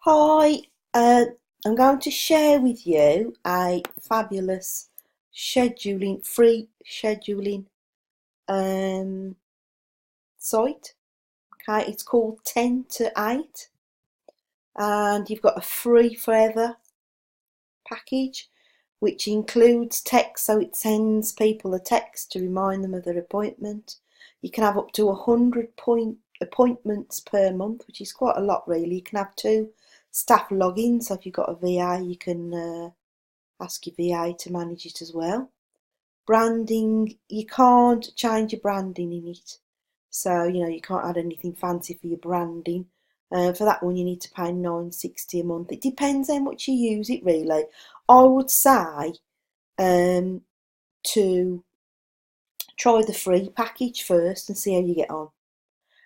Hi, uh, I'm going to share with you a fabulous free scheduling um, site. Okay, it's called 10 to 8, and you've got a free forever package, which includes text, so it sends people a text to remind them of their appointment. You can have up to 100 appointments per month, which is quite a lot, really. You can have 2 staff logins, so if you've got a VA, you can ask your VA to manage it as well. Branding, you can't change your branding in it, so you can't add anything fancy for your branding. For that one, you need to pay £9.60 a month. It depends how much you use it, really. I would say to try the free package first and see how you get on.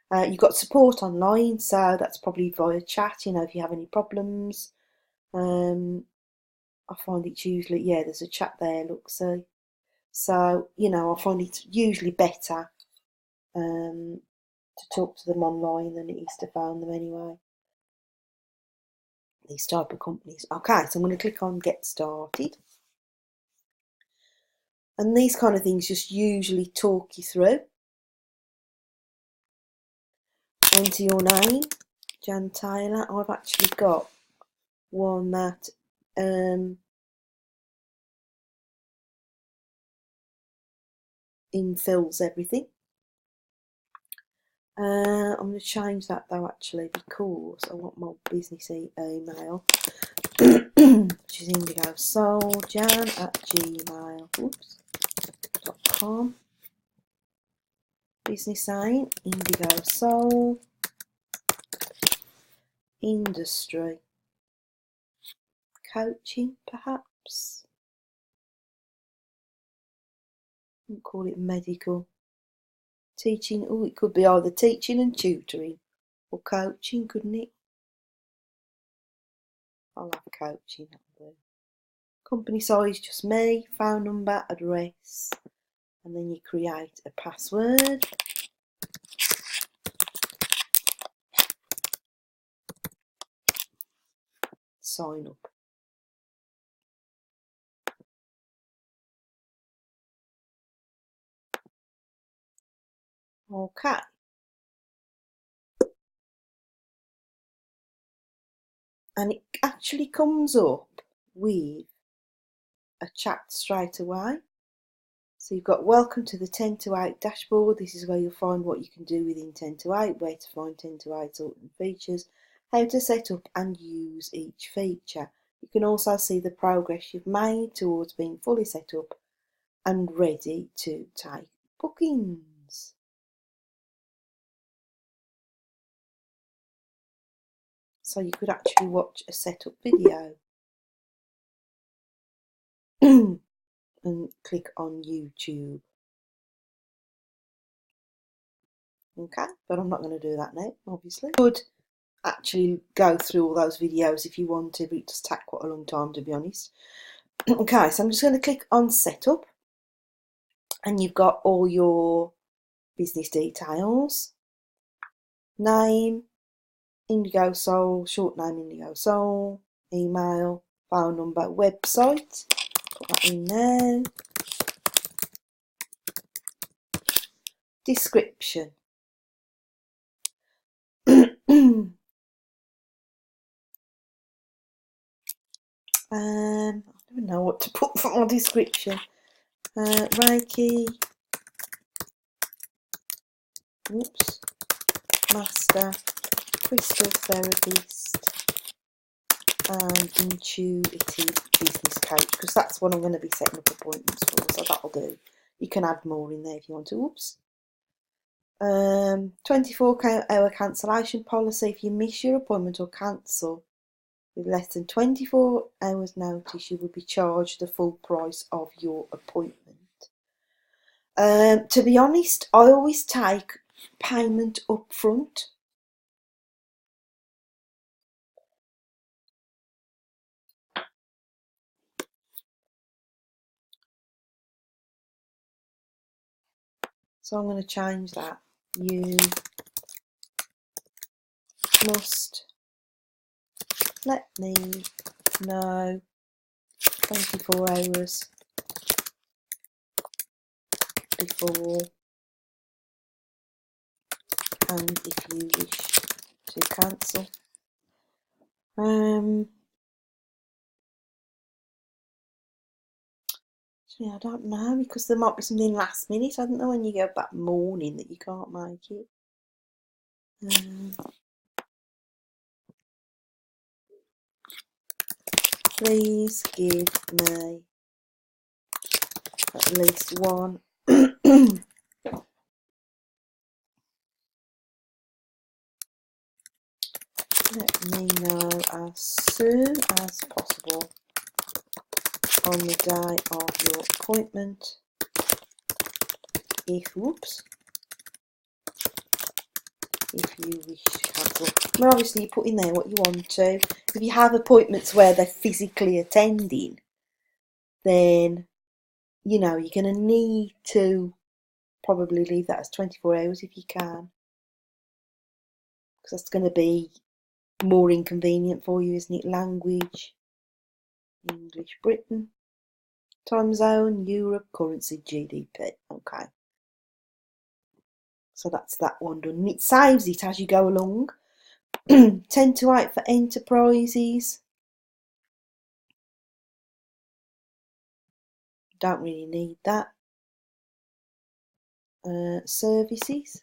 You've got support online, so that's probably via chat, if you have any problems. I find it's usually, yeah, there's a chat there, look, see. So, I find it's usually better to talk to them online than it is to phone them anyway. These type of companies. Okay, so I'm going to click on Get Started. And these kind of things just usually talk you through. Enter your name, Jan Taylor. I've actually got one that infills everything. I'm going to change that though, actually, because I want my business email, which is indigosouljan@gmail.com. Business name, Indigo Soul. Industry, coaching, perhaps. I wouldn't call it medical. Teaching, oh, it could be either teaching and tutoring or coaching, couldn't it? I'll have coaching, that'll do. Company size, just me, phone number, address, and then you create a password. Sign up. Okay. And it actually comes up with a chat straight away. So you've got welcome to the 10 to 8 dashboard. This is where you'll find what you can do within 10 to 8, where to find 10 to 8 certain features, how to set up and use each feature. You can also see the progress you've made towards being fully set up and ready to take bookings. So you could actually watch a setup video and click on YouTube. Okay, but I'm not going to do that now, obviously. You could actually go through all those videos if you want to, but it does take quite a long time, to be honest. Okay, so I'm just going to click on Setup, and you've got all your business details. Name, Indigo Soul, short name Indigo Soul, email, phone number, website, put that in there. Description. I don't know what to put for my description. Reiki, master, crystal therapist, and intuitive business coach, because that's what I'm going to be setting up appointments for, so that'll do. You can add more in there if you want to. 24-hour cancellation policy. If you miss your appointment or cancel with less than 24 hours notice, you will be charged the full price of your appointment. To be honest, I always take payment up front. So I'm going to change that. You must let me know 24 hours before, and if you wish to cancel. Yeah, I don't know, because there might be something last minute. I don't know when you go back morning that you can't make it. Please give me at least one let me know as soon as possible on the day of your appointment if you wish to cancel. Well, obviously you put in there what you want to. If you have appointments where they're physically attending, then you know you're going to need to probably leave that as 24 hours if you can, because that's going to be more inconvenient for you, isn't it? Language, English, Britain, time zone, Europe, currency, GDP. Okay, so that's that one done, and it saves it as you go along. 10 to 8 for enterprises. Don't really need that. Services.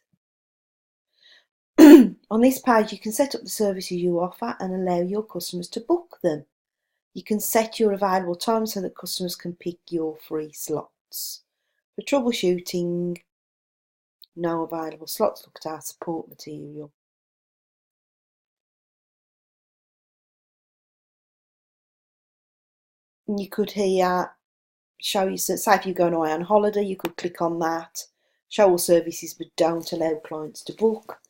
On this page you can set up the services you offer and allow your customers to book them. You can set your available time so that customers can pick your free slots. For troubleshooting, no available slots. Look at our support material. And you could here show you, say if you're going away on holiday, you could click on that. Show all services but don't allow clients to book.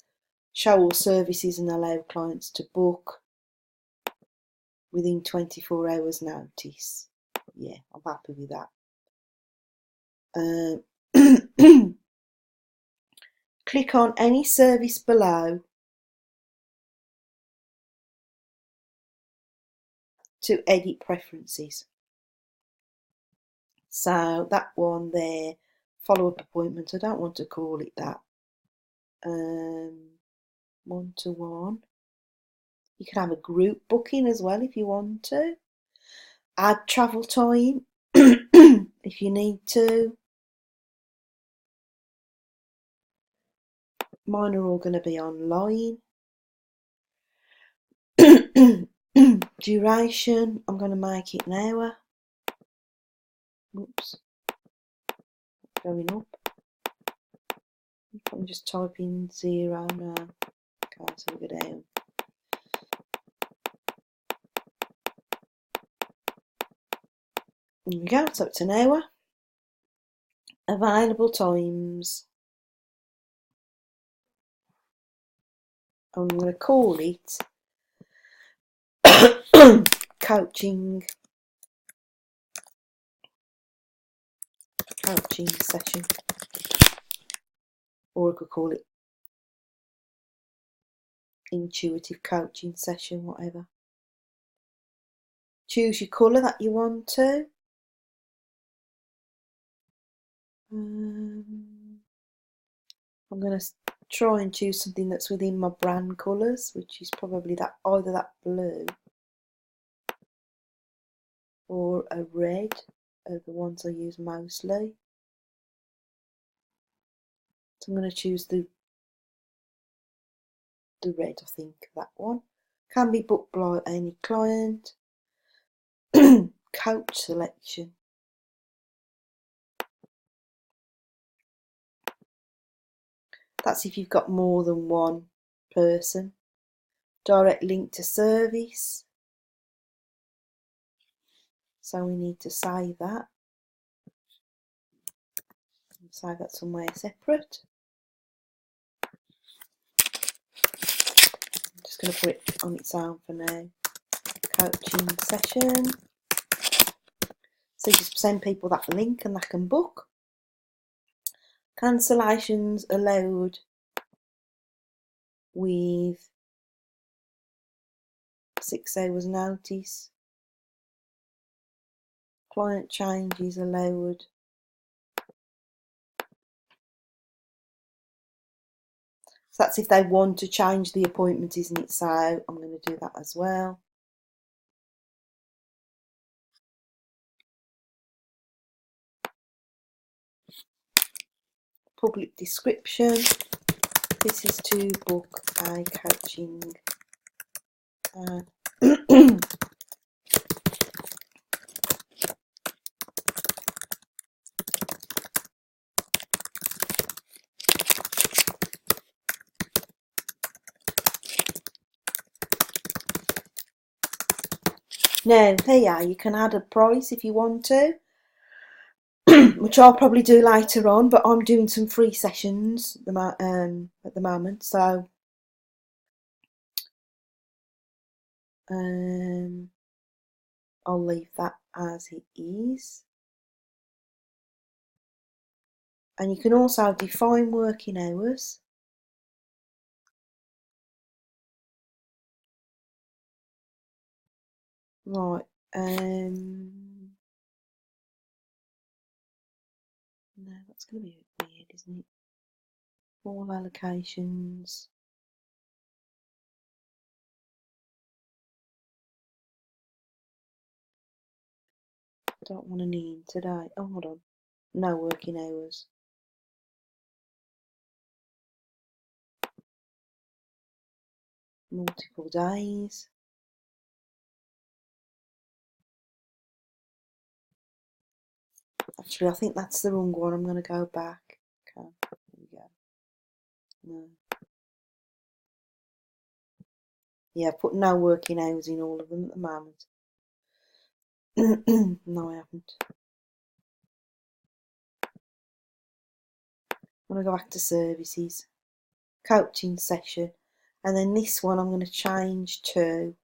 Show all services and allow clients to book within 24 hours notice. Yeah, I'm happy with that. Click on any service below to edit preferences. So that one there, follow-up appointment, I don't want to call it that. One-to-one. You can have a group booking as well if you want to. Add travel time if you need to. Mine are all going to be online. Duration, I'm going to make it an hour. Oops, going up. I'm just typing 0 now. Okay, so we'll go down. There we go, so it's an hour. Available times. I'm going to call it coaching session, or I could call it intuitive coaching session, whatever. Choose your colour that you want to. I'm going to try and choose something that's within my brand colours, which is probably that, either that blue or a red are the ones I use mostly. So I'm going to choose the red, I think, that one. Can be booked by any client. Coach selection. That's if you've got more than one person. Direct link to service. So we need to save that. Save that somewhere separate. I'm just going to put it on its own for now. Coaching session. So you just send people that link and they can book. Cancellations allowed with 6 hours notice. Client changes allowed. So that's if they want to change the appointment, isn't it? So I'm going to do that as well. Public description. This is to book a coaching. Now here you can add a price if you want to, which I'll probably do later on, but I'm doing some free sessions at the moment, so I'll leave that as it is. And you can also define working hours. Right, no, that's going to be a bit weird, isn't it? All allocations. Don't want to need today. Oh, hold on. No working hours. Multiple days. Actually, I think that's the wrong one. I'm going to go back. Okay, there we go. No. Yeah, put no working hours in all of them at the moment. No, I haven't. I'm going to go back to services, coaching session, and then this one I'm going to change to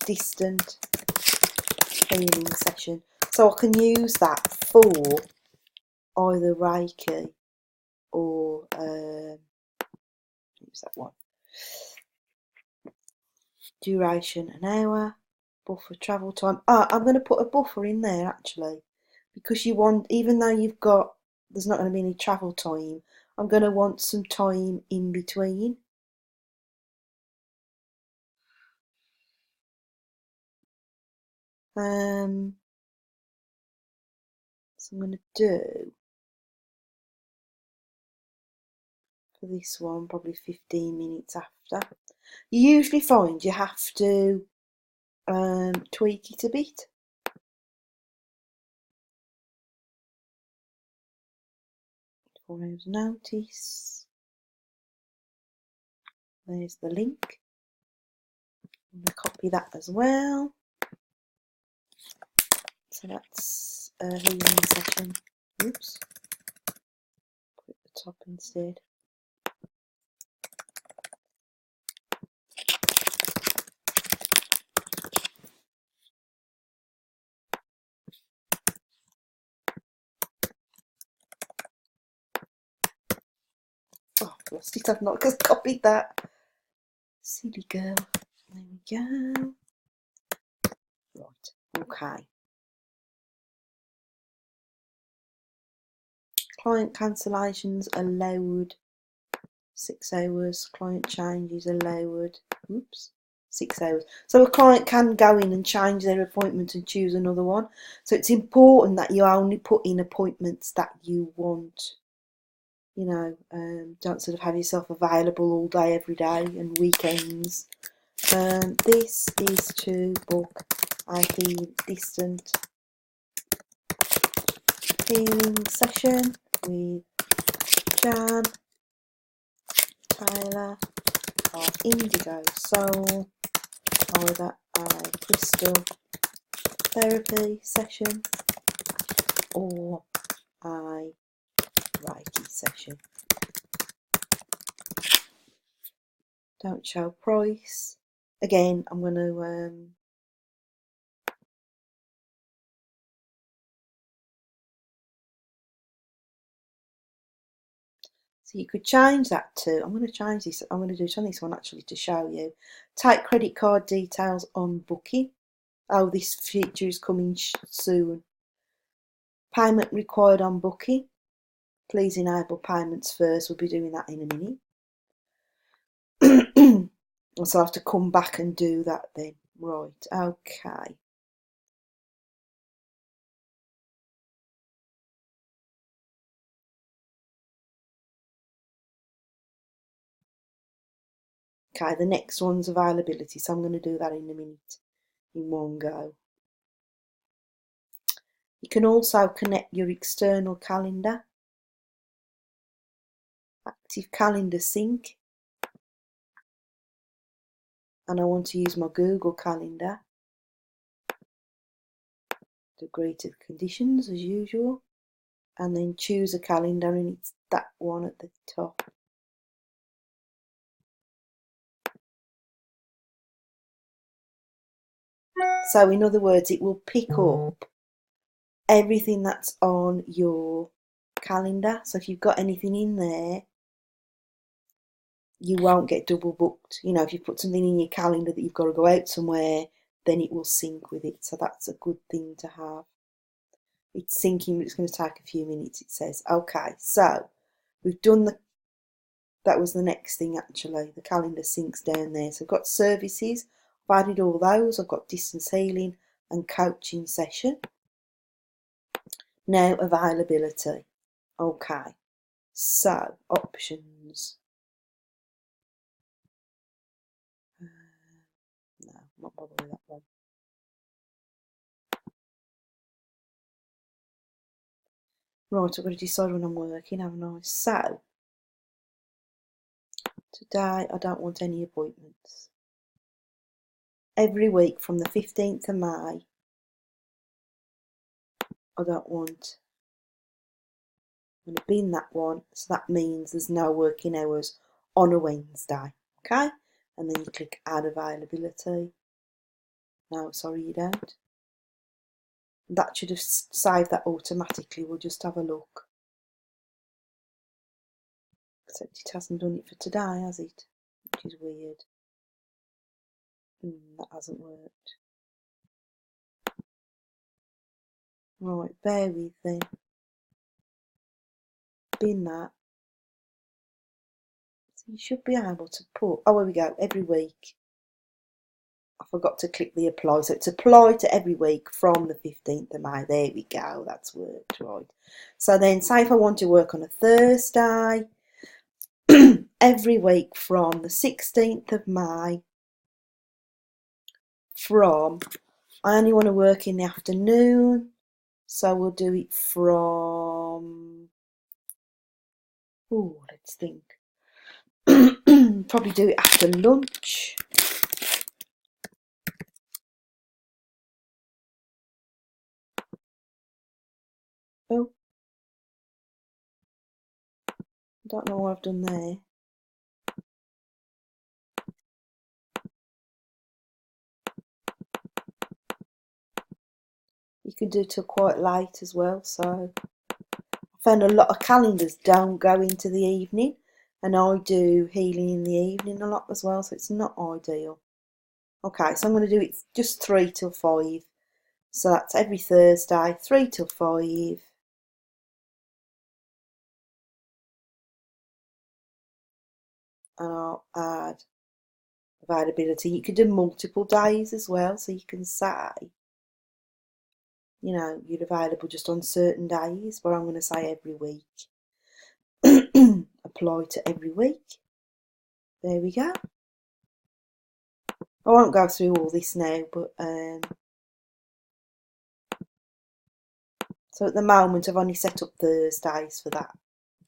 distant healing session. So I can use that for either Reiki or use that one. Duration an hour, buffer travel time. I'm going to put a buffer in there actually, because you want, even though there's not going to be any travel time, I'm going to want some time in between. So I'm going to do for this one probably 15 minutes after. You usually find you have to tweak it a bit. For hours notice. There's the link. I'm going to copy that as well. So that's a healing session. Oops. Put the top instead. Oh, I've lost it. I've not copied that. Silly girl. There we go. Right. Okay. Client cancellations allowed. 6 hours. Client changes allowed. Oops. 6 hours. So a client can go in and change their appointment and choose another one. So it's important that you only put in appointments that you want. You know, don't sort of have yourself available all day, every day, and weekends. This is to book a distant healing session with Jan Taylor of Indigo Soul, either a crystal therapy session or a Reiki session. Don't show price. Again, I'm going to So you could change that to, I'm going to change this, I'm going to do it on this one actually to show you. Take credit card details on booking. Oh, this feature is coming soon. Payment required on booking. Please enable payments first. We'll be doing that in a minute. So I'll have to come back and do that then. Right, okay. Okay, the next one's availability, so I'm going to do that in a minute, in one go. You can also connect your external calendar. Active calendar sync. And I want to use my Google Calendar. Agree to the conditions as usual. And then choose a calendar, and it's that one at the top. So in other words, it will pick up everything that's on your calendar. So if you've got anything in there, you won't get double booked. You know, if you put something in your calendar that you've got to go out somewhere, then it will sync with it. So that's a good thing to have. It's syncing, but it's going to take a few minutes, it says. Okay, so we've done that was the next thing actually. The calendar syncs down there. So I've got services. I've added all those. I've got distance healing and coaching session. Now availability. Okay, so options. No, not bothering with that one. Right, I've got to decide when I'm working, haven't I? So today I don't want any appointments. Every week from the 15th of May, I don't want. I'm going to bin that one, so that means there's no working hours on a Wednesday. Okay, and then you click add availability. No, sorry, you don't. That should have saved that automatically. We'll just have a look. Except it hasn't done it for today, has it? Which is weird. That hasn't worked. Right, bear with then. Bin that. So you should be able to put, oh, here we go, every week. I forgot to click the apply. So it's apply to every week from the 15th of May. There we go, that's worked, right. So then say if I want to work on a Thursday, every week from the 16th of May, I only want to work in the afternoon, so we'll do it from, let's think. Probably do it after lunch. Oh, I don't know what I've done there. You can do till quite late as well, so I found a lot of calendars don't go into the evening, and I do healing in the evening a lot as well, so it's not ideal. Okay, so I'm going to do it just 3 till 5, so that's every Thursday, 3 till 5. And I'll add availability. You could do multiple days as well, so you can say, you know, you're available just on certain days, but I'm going to say every week. Apply to every week. There we go. I won't go through all this now, but so at the moment I've only set up Thursdays for that.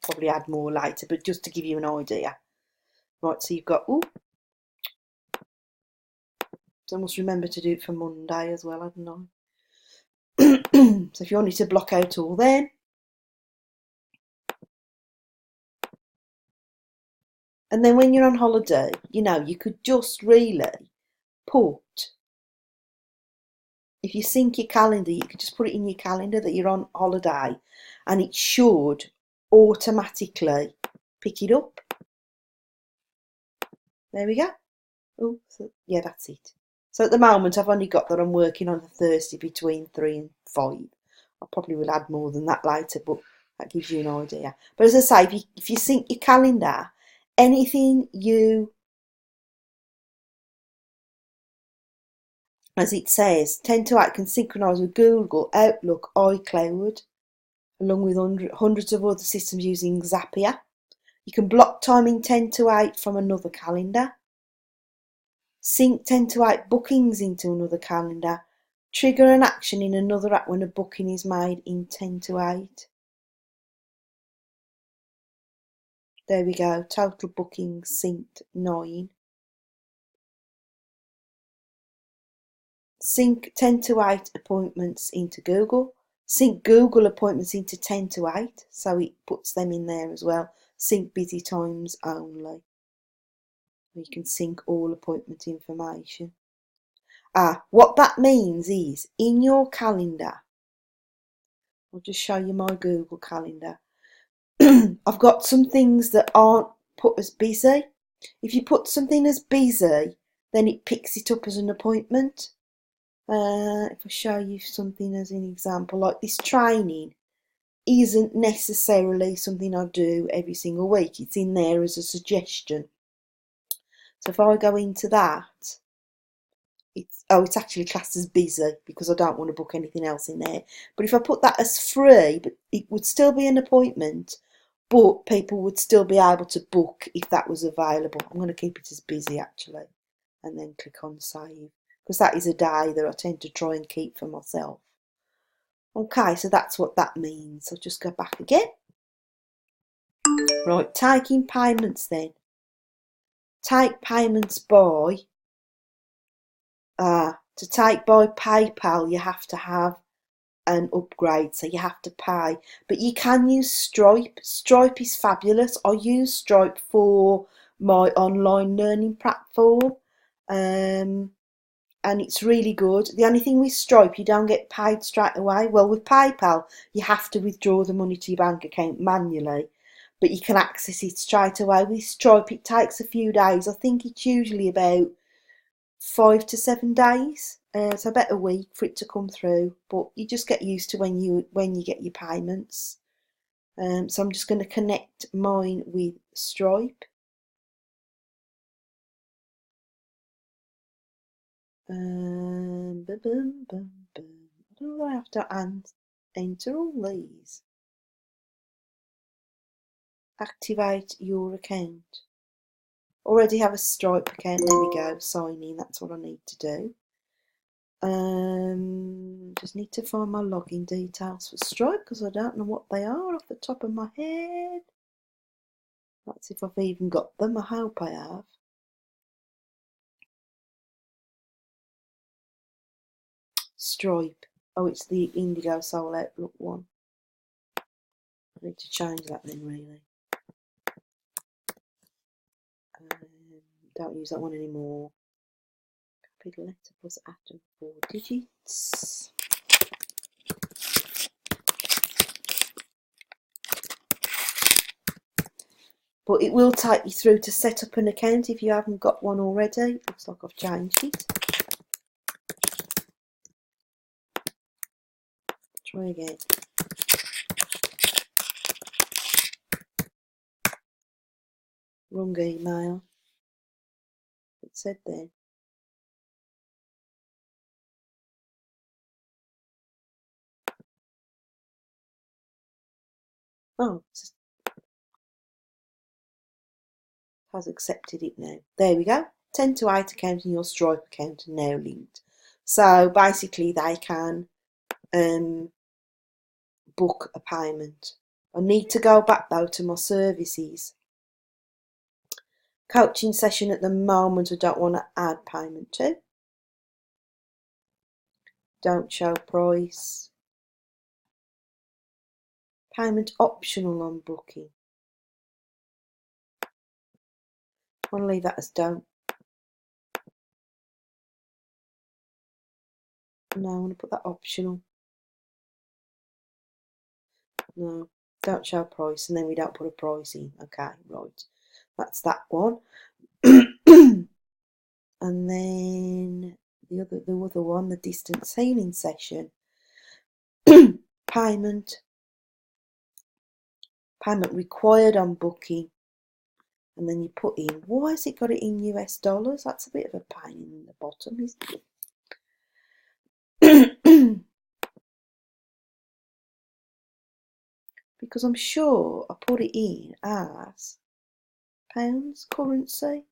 Probably add more later, but just to give you an idea. Right, so you've got, so I must remember to do it for Monday as well, hadn't I? So if you wanted to block out all them, and then when you're on holiday, you know, you could just really put, if you sync your calendar, you could just put it in your calendar that you're on holiday, and it should automatically pick it up. There we go. Oh, so, yeah, that's it. So at the moment I've only got that I'm working on a Thursday between 3 and 5. I probably will add more than that later, but that gives you an idea. But as I say, if you sync your calendar, anything you, as it says, 10 to 8 can synchronise with Google, Outlook, iCloud, along with hundreds of other systems using Zapier. You can block time in 10 to 8 from another calendar. Sync 10 to 8 bookings into another calendar. Trigger an action in another app when a booking is made in 10 to 8. There we go. Total bookings synced 9. Sync 10 to 8 appointments into Google. Sync Google appointments into 10 to 8. So it puts them in there as well. Sync busy times only. You can sync all appointment information. What that means is in your calendar, I'll just show you my Google calendar. I've got some things that aren't put as busy. If you put something as busy, then it picks it up as an appointment. If I show you something as an example, like this training isn't necessarily something I do every single week. It's in there as a suggestion. So if I go into that, it's actually classed as busy because I don't want to book anything else in there. But if I put that as free, but it would still be an appointment, but people would still be able to book if that was available. I'm going to keep it as busy actually, and then click on save, because that is a day that I tend to try and keep for myself. Okay, so that's what that means. I'll just go back again. Right, taking payments then. Take payments by, to take by PayPal, you have to have an upgrade, so you have to pay. But you can use Stripe. Stripe is fabulous. I use Stripe for my online learning platform, and it's really good. The only thing with Stripe, you don't get paid straight away. Well, with PayPal, you have to withdraw the money to your bank account manually, but you can access it straight away. With Stripe, it takes a few days. I think it's usually about 5 to 7 days, so about a week for it to come through. But you just get used to when you get your payments. So I'm just going to connect mine with Stripe. Boom, boom, boom, boom. I don't know I have to enter all these. Activate your account. Already have a Stripe account. There we go. Sign in. That's what I need to do. Just need to find my login details for Stripe because I don't know what they are off the top of my head. Let's see if I've even got them. I hope I have. Stripe. Oh, it's the Indigo Soul Outlook one. I need to change that then, really. Don't use that one anymore. Capital letter plus atom 4 digits. But it will take you through to set up an account if you haven't got one already. Looks like I've changed it. Try again. Wrong email. It said there. Oh, it has accepted it now. There we go. 10 to 8 account and your Stripe account are now linked. So basically they can book a payment. I need to go back though to my services. Coaching session at the moment I don't want to add payment to. Don't show price. Payment optional on booking. I want to leave that as don't. No, I want to put that optional. No. Don't show price, and then we don't put a price in. Okay, right. That's that one. And then the other one, the distance healing session. Payment required on booking. And then you put in, why has it got it in US dollars? That's a bit of a pain in the bottom, isn't it? Because I'm sure I put it in as pounds currency.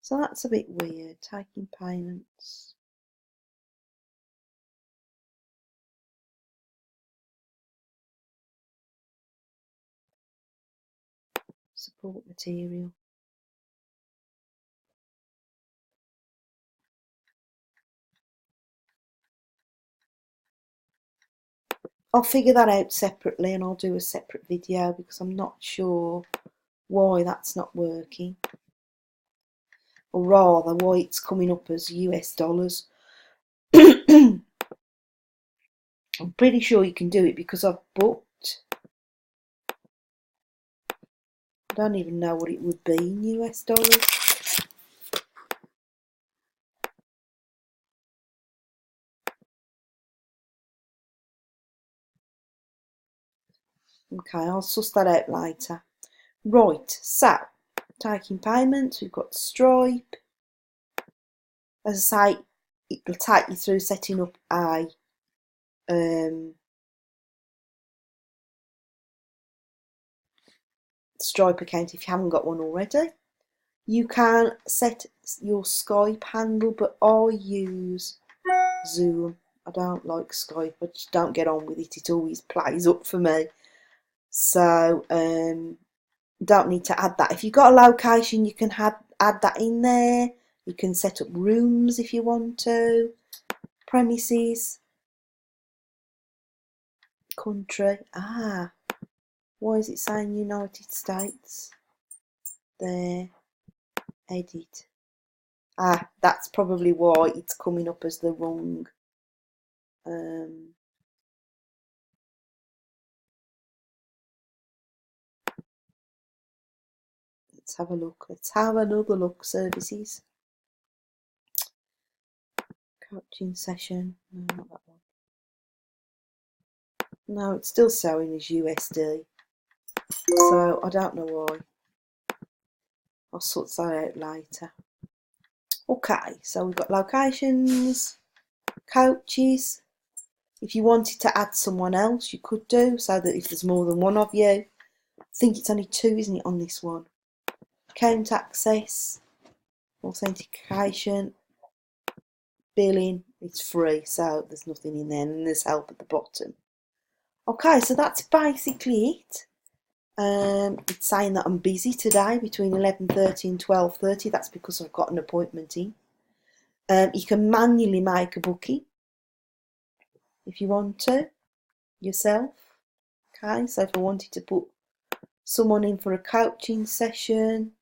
So that's a bit weird, taking payments. Support material. I'll figure that out separately, and I'll do a separate video because I'm not sure why that's not working. Or rather, why it's coming up as US dollars. I'm pretty sure you can do it because I've booked. I don't even know what it would be in US dollars. Okay, I'll suss that out later. Right, so taking payments, we've got Stripe. As I say, it'll take you through setting up a Stripe account if you haven't got one already. You can set your Skype handle, but I use Zoom. I don't like Skype. I just don't get on with it. It always plays up for me. So don't need to add that. If you've got a location, you can add that in there. You can set up rooms if you want to. Premises. Country. Ah, why is it saying United States? There. Edit. Ah, that's probably why it's coming up as the wrong. Let's have a look. Let's have another look. Services. Coaching session. No, not that one. No, it's still showing as USD. So I don't know why. I'll sort that out later. Okay, so we've got locations, coaches. If you wanted to add someone else, you could do, so that if there's more than one of you. I think it's only 2, isn't it, on this one? Account access, authentication, billing. It's free, so there's nothing in there, and there's help at the bottom. Okay, so that's basically it. It's saying that I'm busy today between 11:30 and 12:30. That's because I've got an appointment in. You can manually make a booking if you want to yourself. Okay, so if I wanted to put someone in for a coaching session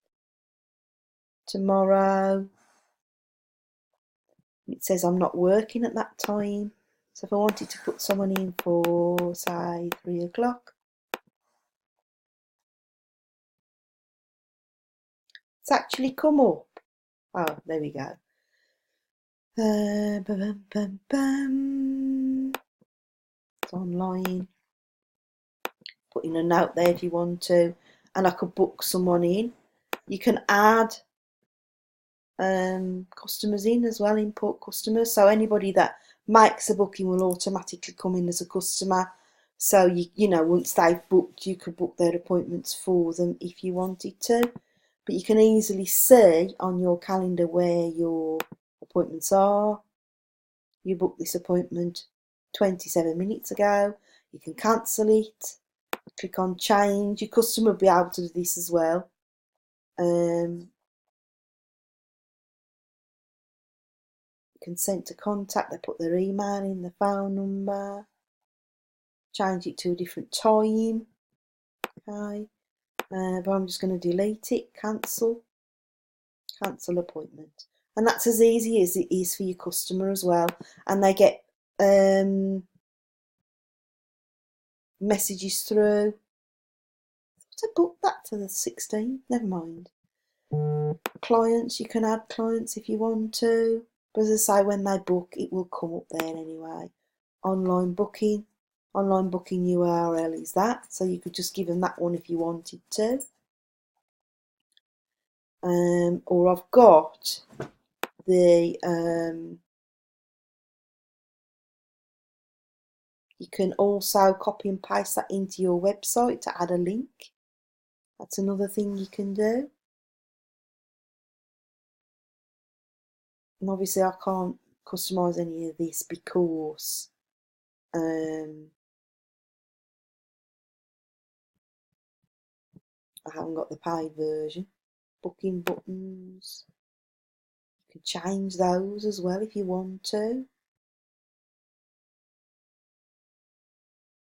tomorrow, it says I'm not working at that time. So if I wanted to put someone in for, say, 3 o'clock, it's actually come up. Oh, there we go. It's online. Put in a note there if you want to, and I could book someone in. You can add customers in as well, input customers. So anybody that makes a booking will automatically come in as a customer. So you know, once they've booked, you could book their appointments for them if you wanted to. But you can easily see on your calendar where your appointments are. You booked this appointment 27 minutes ago. You can cancel it. Click on change. Your customer will be able to do this as well. Consent to contact. They put their email in, the phone number. Change it to a different time. Okay. But I'm just going to delete it. Cancel appointment. And that's as easy as it is for your customer as well. And they get messages through. I booked that to the 16th, never mind. Clients, you can add clients if you want to. But as I say, when they book, it will come up there anyway. Online booking URL is that. So you could just give them that one if you wanted to. Or I've got the, you can also copy and paste that into your website to add a link. That's another thing you can do. And obviously I can't customise any of this because I haven't got the paid version. Booking buttons, you can change those as well if you want to.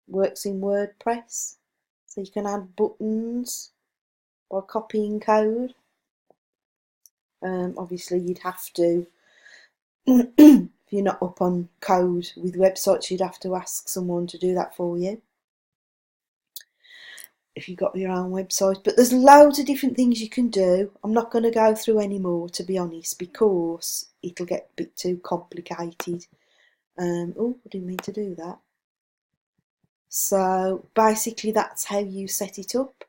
Works in WordPress, so you can add buttons by copying code. Obviously you'd have to, if you're not up on code with websites, you'd have to ask someone to do that for you if you've got your own website. But there's loads of different things you can do. I'm not going to go through any more, to be honest, because it'll get a bit too complicated. Oh, I didn't mean to do that. So basically that's how you set it up.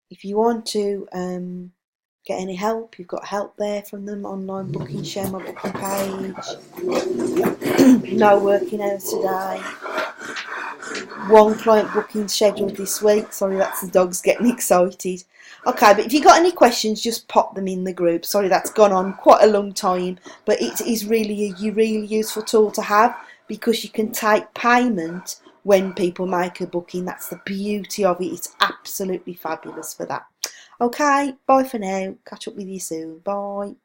If you want to get any help, you've got help there from them. Online booking, share my booking page. No working hours today. One client booking scheduled this week. Sorry, that's the dogs getting excited. Okay, but if you've got any questions, just pop them in the group. Sorry, that's gone on quite a long time, but it is really a really useful tool to have because you can take payment when people make a booking. That's the beauty of it. It's absolutely fabulous for that. Okay, bye for now. Catch up with you soon. Bye.